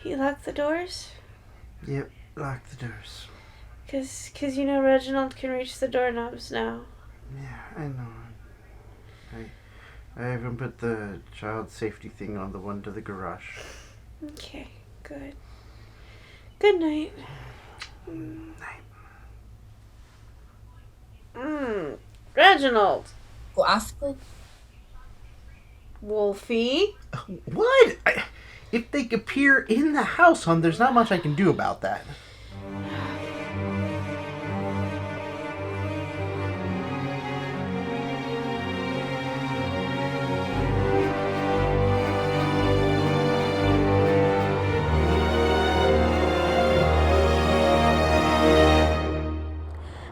You lock the doors? Yep, lock the doors. Cause you know Reginald can reach the doorknobs now. Yeah, I know. I even put the child safety thing on the one to the garage. Okay, good. Good night. Night. Reginald. Aspen? Wolfie. What? If they appear in the house, hon, there's not much I can do about that.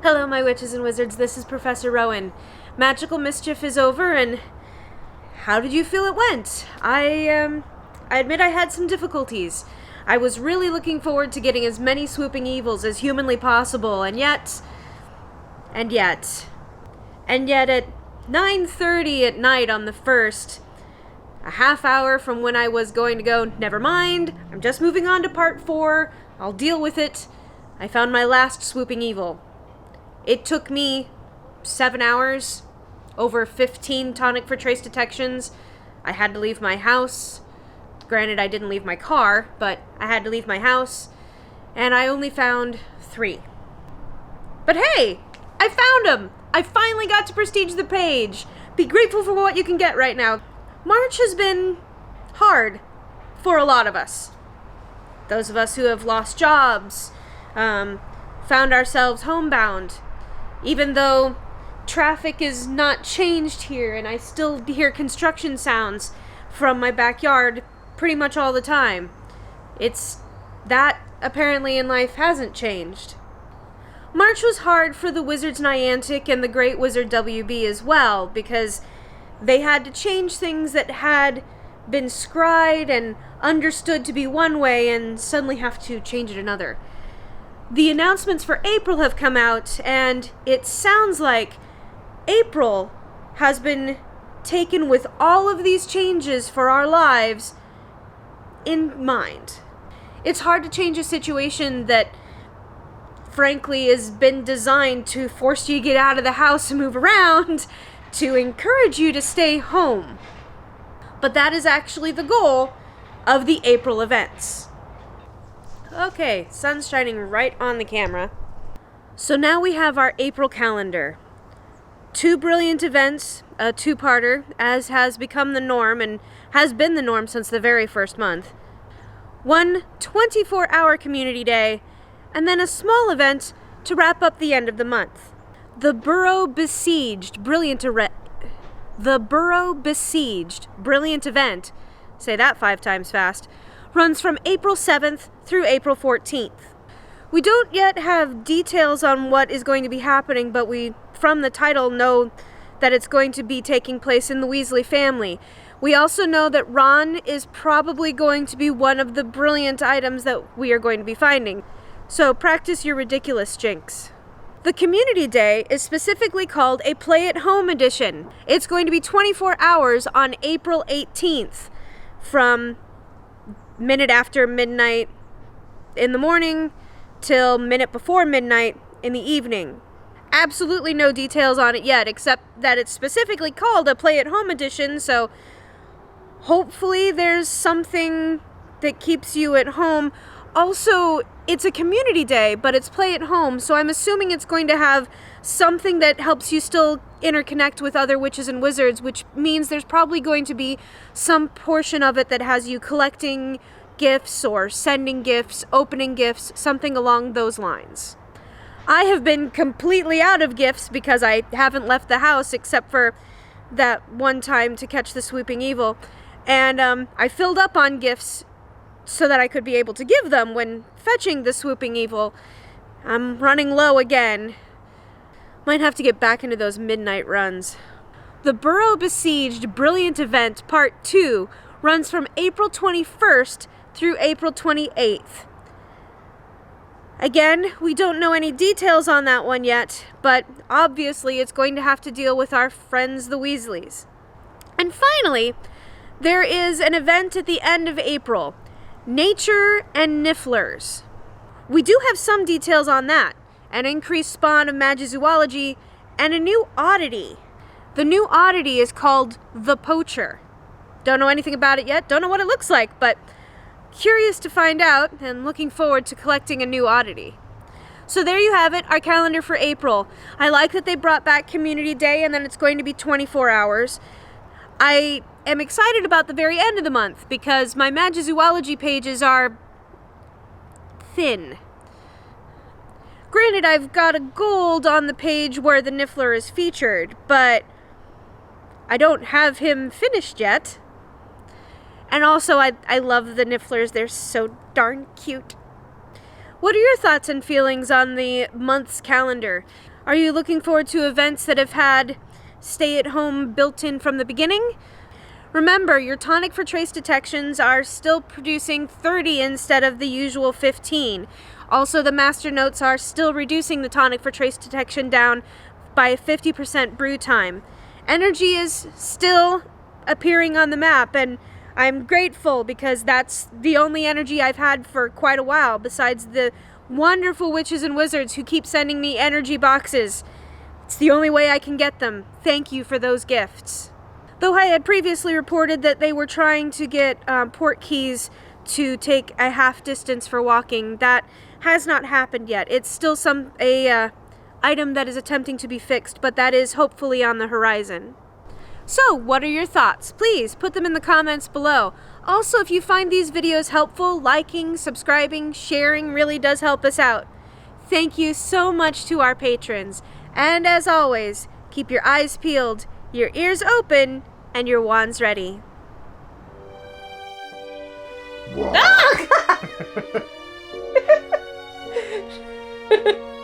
Hello, my witches and wizards. This is Professor Rowan. Magical mischief is over, and how did you feel it went? I admit I had some difficulties. I was really looking forward to getting as many swooping evils as humanly possible, and yet at 9:30 at night on the 1st, a half hour from when I was going to go, never mind, I'm just moving on to part 4, I'll deal with it, I found my last swooping evil. It took me 7 hours, over 15 tonic for trace detections. I had to leave my house. Granted, I didn't leave my car, but I had to leave my house, and I only found 3. But hey, I found them! I finally got to prestige the page. Be grateful for what you can get right now. March has been hard for a lot of us. Those of us who have lost jobs, found ourselves homebound. Even though traffic is not changed here and I still hear construction sounds from my backyard pretty much all the time. It's that apparently in life hasn't changed. March was hard for the Wizards Niantic and the Great Wizard WB as well, because they had to change things that had been scried and understood to be one way and suddenly have to change it another. The announcements for April have come out, and it sounds like April has been taken with all of these changes for our lives in mind. It's hard to change a situation that, frankly, has been designed to force you to get out of the house and move around, to encourage you to stay home. But that is actually the goal of the April events. Okay, sun's shining right on the camera. So now we have our April calendar. 2 brilliant events, a 2-parter, as has become the norm and has been the norm since the very first month. 1 24-hour community day, and then a small event to wrap up the end of the month. The Besieged Brilliant event, say that 5 times fast, runs from April 7th through April 14th. We don't yet have details on what is going to be happening, but we, from the title, know that it's going to be taking place in the Weasley family. We also know that Ron is probably going to be one of the brilliant items that we are going to be finding. So practice your ridiculous jinx. The Community Day is specifically called a Play at Home edition. It's going to be 24 hours on April 18th from minute after midnight in the morning till minute before midnight in the evening. Absolutely no details on it yet, except that it's specifically called a Play at Home edition, so hopefully there's something that keeps you at home. Also, it's a community day, but it's Play at Home, so I'm assuming it's going to have something that helps you still interconnect with other witches and wizards, which means there's probably going to be some portion of it that has you collecting gifts or sending gifts, opening gifts, something along those lines. I have been completely out of gifts because I haven't left the house except for that one time to catch the swooping evil, and I filled up on gifts so that I could be able to give them when fetching the swooping evil. I'm running low again. Might have to get back into those midnight runs. The Besieged Brilliant event Part 2 runs from April 21st through April 28th. Again, we don't know any details on that one yet, but obviously it's going to have to deal with our friends the Weasleys. And finally, there is an event at the end of April, Nature and Nifflers. We do have some details on that. An increased spawn of Magizoology and a new Oddity. The new Oddity is called the Poacher. Don't know anything about it yet, don't know what it looks like, but curious to find out and looking forward to collecting a new Oddity. So there you have it, our calendar for April. I like that they brought back Community Day and then it's going to be 24 hours. I am excited about the very end of the month because my Magizoology pages are thin. Granted, I've got a gold on the page where the Niffler is featured, but I don't have him finished yet. And also, I love the Nifflers. They're so darn cute. What are your thoughts and feelings on the month's calendar? Are you looking forward to events that have had stay-at-home built in from the beginning? Remember, your tonic for trace detections are still producing 30 instead of the usual 15. Also, the master notes are still reducing the tonic for trace detection down by 50% brew time. Energy is still appearing on the map, and I'm grateful because that's the only energy I've had for quite a while, besides the wonderful witches and wizards who keep sending me energy boxes. It's the only way I can get them. Thank you for those gifts. Though I had previously reported that they were trying to get Portkeys to take a half distance for walking, that has not happened yet. It's still a item that is attempting to be fixed, but that is hopefully on the horizon. So, what are your thoughts? Please put them in the comments below. Also, if you find these videos helpful, liking, subscribing, sharing really does help us out. Thank you so much to our patrons. And as always, keep your eyes peeled, your ears open, and your wands ready. Whoa. Ah!